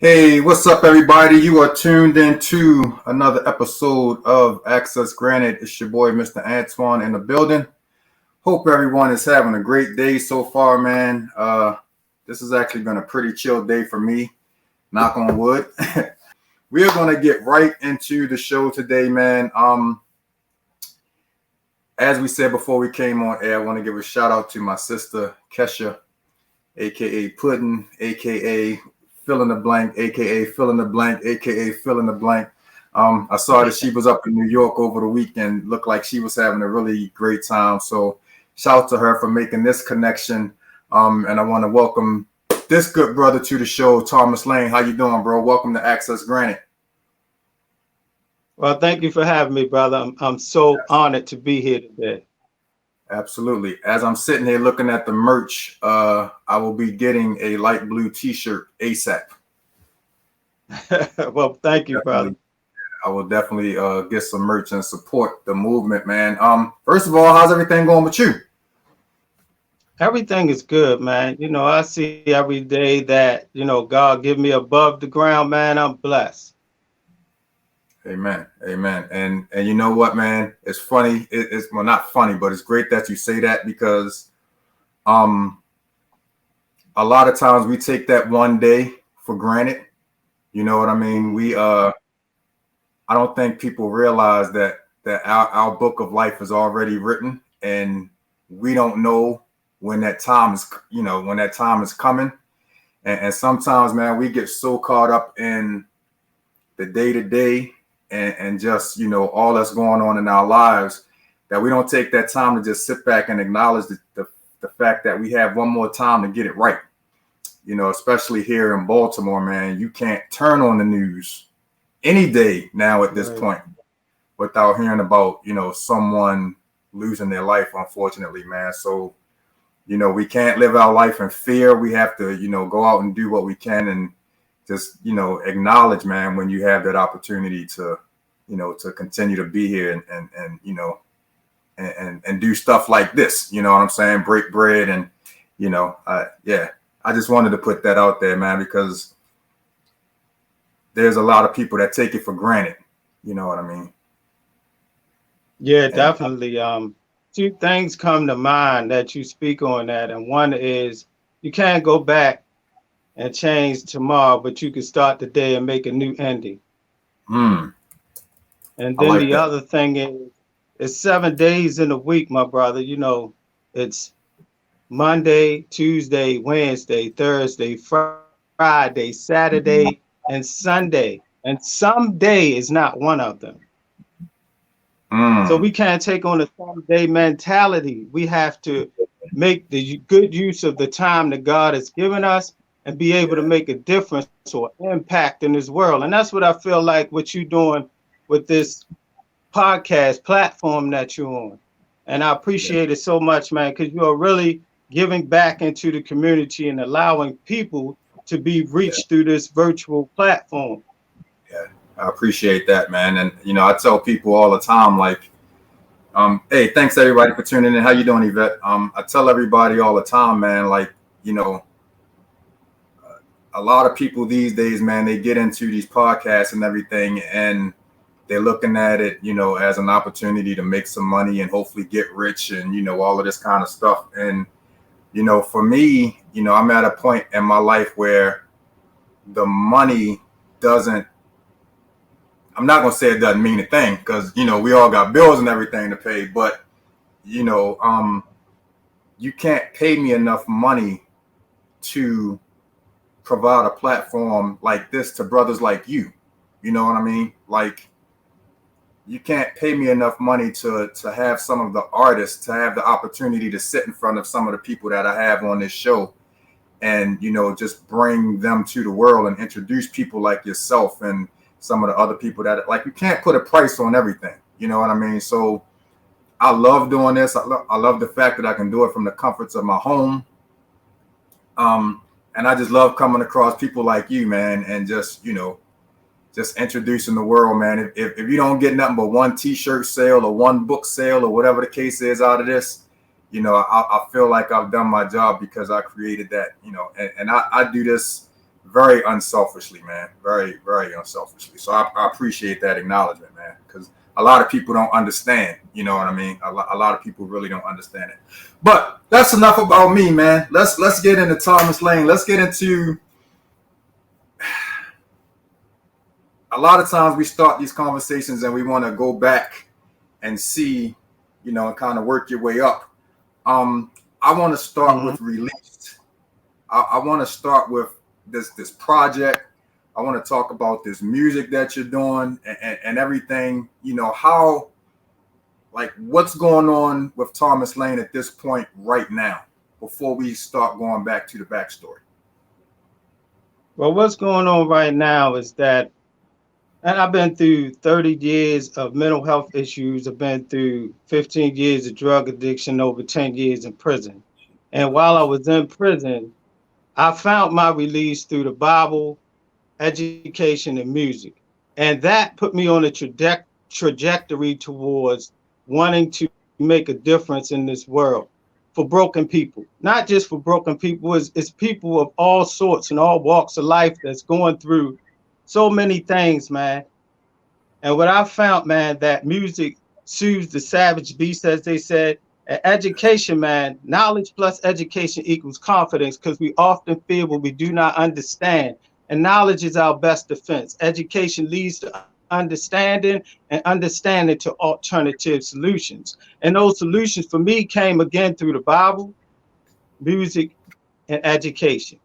Hey, what's up, everybody? You are tuned into another episode of Access Granted. It's your boy, Mr. Antwon, in the building. Hope everyone is having a great day so far, man. This has actually been a pretty chill day for me. Knock on wood. We are going to get right into the show today, man. As we said before we came on air, I want to give a shout out to my sister, Kesha, aka Puddin', aka fill in the blank, aka fill in the blank, aka fill in the blank. I saw that she was up in New York over the weekend. Looked like she was having a really great time. So shout out to her for making this connection. And I want to welcome this good brother to the show, Thomas Lane. How you doing, bro? Welcome to Access Granted. Well, thank you for having me, brother. I'm so honored to be here today. Absolutely. As I'm sitting here looking at the merch, I will be getting a light blue T-shirt ASAP. Well, thank you, brother. I will definitely get some merch and support the movement, man. First of all, how's everything going with you? Everything is good, man. I see every day that, God give me above the ground, man. I'm blessed. Amen. Amen. And you know what, man? It's funny. It's well, not funny, but it's great that you say that because a lot of times we take that one day for granted. You know what I mean? I don't think people realize that our book of life is already written, and we don't know when that time is, when that time is coming. And sometimes, man, we get so caught up in the day to day and just, all that's going on in our lives that we don't take that time to just sit back and acknowledge the fact that we have one more time to get it right. Especially here in Baltimore, man, you can't turn on the news any day now at this point without hearing about, someone losing their life, unfortunately, man. So, we can't live our life in fear. We have to, go out and do what we can and just, acknowledge, man, when you have that opportunity to, to continue to be here and do stuff like this, you know what I'm saying? Break bread and, I just wanted to put that out there, man, because there's a lot of people that take it for granted. You know what I mean? Yeah, definitely. Two things come to mind that you speak on that. And one is you can't go back and change tomorrow, but you can start the day and make a new ending. And then the other thing is it's 7 days in a week, my brother. It's Monday, Tuesday, Wednesday, Thursday, Friday, Saturday, and Sunday. And someday is not one of them. So we can't take on a someday mentality. We have to make the good use of the time that God has given us and be able to make a difference or impact in this world. And that's what I feel like what you're doing with this podcast platform that you're on. And I appreciate it so much, man, because you are really giving back into the community and allowing people to be reached through this virtual platform. Yeah, I appreciate that, man. And, I tell people all the time, like, hey, thanks everybody for tuning in. How you doing, Yvette? I tell everybody all the time, man, like, a lot of people these days, man, they get into these podcasts and everything, and they're looking at it, as an opportunity to make some money and hopefully get rich and, all of this kind of stuff. And, for me, I'm at a point in my life where the money doesn't, I'm not going to say it doesn't mean a thing because, we all got bills and everything to pay, but, you can't pay me enough money to provide a platform like this to brothers like you. You know what I mean? Like, you can't pay me enough money to have some of the artists to have the opportunity to sit in front of some of the people that I have on this show and, just bring them to the world and introduce people like yourself and some of the other people that, like, you can't put a price on everything. You know what I mean? So I love doing this. I love the fact that I can do it from the comforts of my home. And I just love coming across people like you, man, and just introducing the world, man. If you don't get nothing but one T-shirt sale or one book sale or whatever the case is out of this, I feel like I've done my job because I created that, and I do this very unselfishly, man. Very, very unselfishly. So I appreciate that acknowledgement, man, because a lot of people don't understand. You know what I mean? A lot of people really don't understand it. But that's enough about me, man. Let's get into Thomas Lane. Let's get into. A lot of times we start these conversations and we want to go back and see, you know, and kind of work your way up. I want to start with released. I want to start with this project. I want to talk about this music that you're doing and everything. You know, how, like, what's going on with Thomas Lane at this point right now before we start going back to the backstory. Well, what's going on right now is that, and I've been through 30 years of mental health issues. I've been through 15 years of drug addiction, over 10 years in prison. And while I was in prison, I found my release through the Bible, education, and music. And that put me on a trajectory towards wanting to make a difference in this world for broken people. Not just for broken people, it's people of all sorts and all walks of life that's going through so many things, man. And what I found, man, that music soothes the savage beast, as they said. And education, man, knowledge plus education equals confidence, because we often feel what we do not understand. And knowledge is our best defense. Education leads to understanding, and understanding to alternative solutions. And those solutions for me came again through the Bible, music, and education.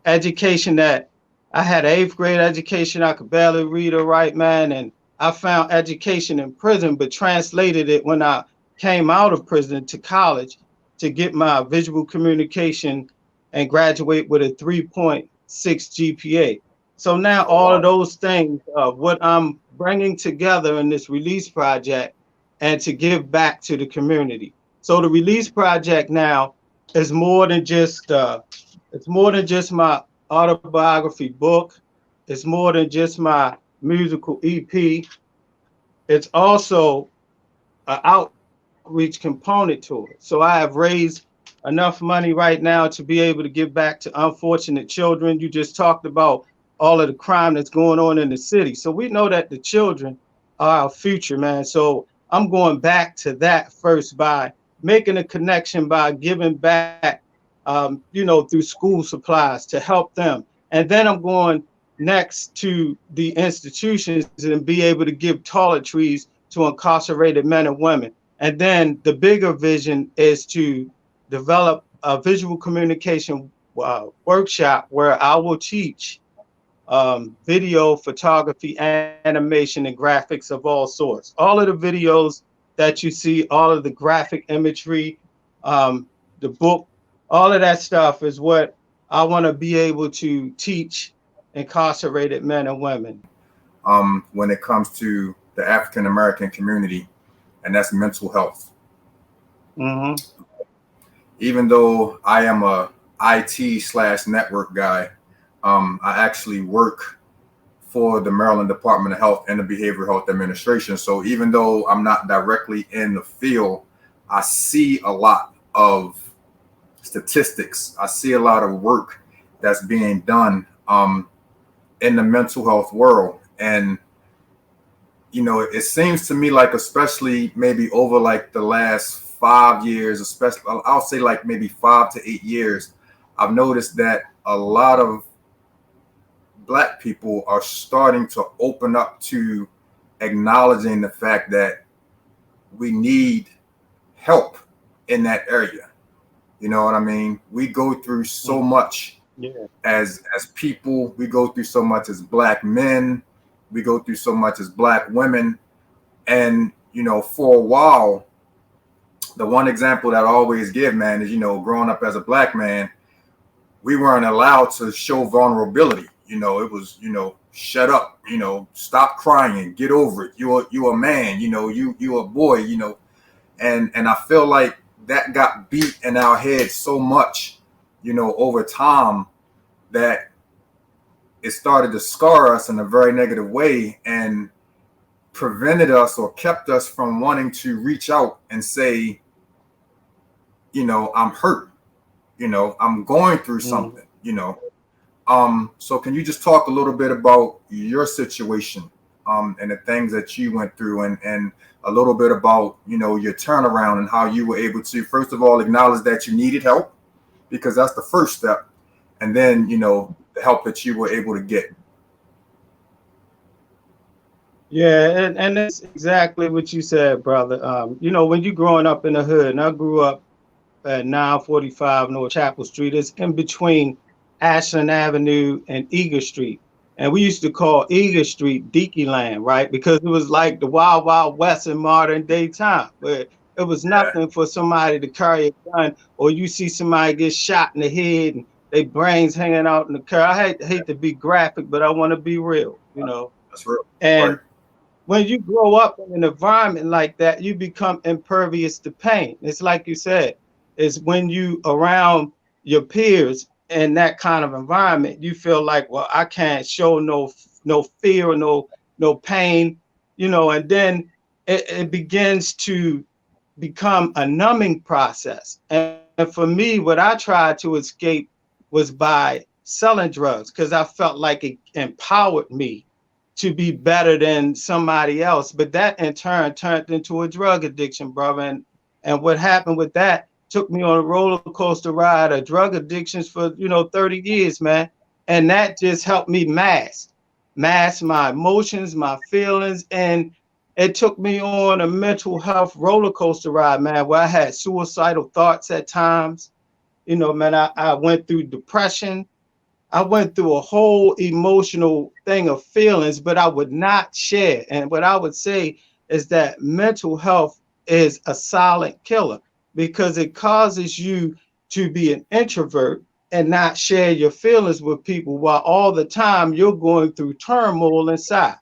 Education that I had eighth grade education. I could barely read or write, man. And I found education in prison, but translated it when I came out of prison to college to get my visual communication and graduate with a 3.6 GPA. So now Oh, all of wow. those things, what I'm bringing together in this release project and to give back to the community. So the release project now is more than just it's more than just my autobiography book. It's more than just my musical EP. It's also an outreach component to it. So I have raised enough money right now to be able to give back to unfortunate children. You just talked about all of the crime that's going on in the city. So we know that the children are our future, man. So I'm going back to that first by making a connection by giving back, through school supplies to help them. And then I'm going next to the institutions and be able to give toiletries to incarcerated men and women. And then the bigger vision is to develop a visual communication workshop where I will teach video, photography, animation, and graphics of all sorts. All of the videos that you see, all of the graphic imagery, the book, all of that stuff is what I want to be able to teach incarcerated men and women. When it comes to the African American community, and that's mental health. Mm-hmm. Even though I am a IT/network guy, I actually work for the Maryland Department of Health and the Behavioral Health Administration. So even though I'm not directly in the field, I see a lot of statistics. I see a lot of work that's being done in the mental health world. And, you know, it seems to me like, especially maybe over like the last 5 years, especially, I'll say like maybe 5 to 8 years, I've noticed that a lot of Black people are starting to open up to acknowledging the fact that we need help in that area. You know what I mean? We go through so much Yeah. as people. We go through so much as Black men. We go through so much as Black women. And, you know, for a while, the one example that I always give, man, is, you know, growing up as a Black man, we weren't allowed to show vulnerability. You know, it was, you know, shut up, you know, stop crying, get over it. You're a man, you know, you're a boy, you know. And I feel like that got beat in our heads so much, you know, over time, that it started to scar us in a very negative way and prevented us or kept us from wanting to reach out and say, you know, I'm hurt, you know, I'm going through Mm-hmm. something, you know. So can you just talk a little bit about your situation, and the things that you went through, and a little bit about, your turnaround and how you were able to, first of all, acknowledge that you needed help, because that's the first step, and then, the help that you were able to get. Yeah, and that's exactly what you said, brother. When you growing up in the hood, and I grew up at 945 North Chapel Street. It's in between Ashland Avenue and Eager Street. And we used to call Eager Street Deaky Land, right? Because it was like the Wild Wild West in modern day time, where it was Yeah, nothing for somebody to carry a gun, or you see somebody get shot in the head and their brains hanging out in the car. I hate to be graphic, but I want to be real. that's real. Right. And when you grow up in an environment like that, you become impervious to pain. It's like you said, it's when you around your peers in that kind of environment, you feel like, well, I can't show no fear or no pain, and then it begins to become a numbing process. And for me, what I tried to escape was by selling drugs because I felt like it empowered me to be better than somebody else. But that in turn turned into a drug addiction, brother. And what happened with that took me on a roller coaster ride of drug addictions for 30 years, man. And that just helped me mask my emotions, my feelings, and it took me on a mental health roller coaster ride, man, where I had suicidal thoughts at times. Man, I went through depression. I went through a whole emotional thing of feelings, but I would not share. And what I would say is that mental health is a silent killer because it causes you to be an introvert and not share your feelings with people while all the time you're going through turmoil inside.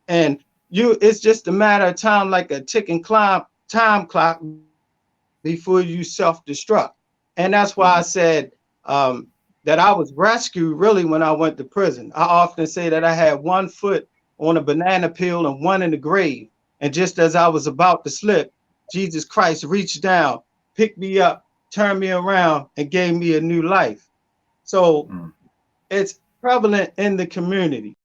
And it's just a matter of time, like a ticking time clock before you self-destruct. And that's why I Mhm. said that I was rescued really when I went to prison. I often say that I had one foot on a banana peel and one in the grave. And just as I was about to slip, Jesus Christ reached down, picked me up, turned me around, and gave me a new life. So Mm. it's prevalent in the community.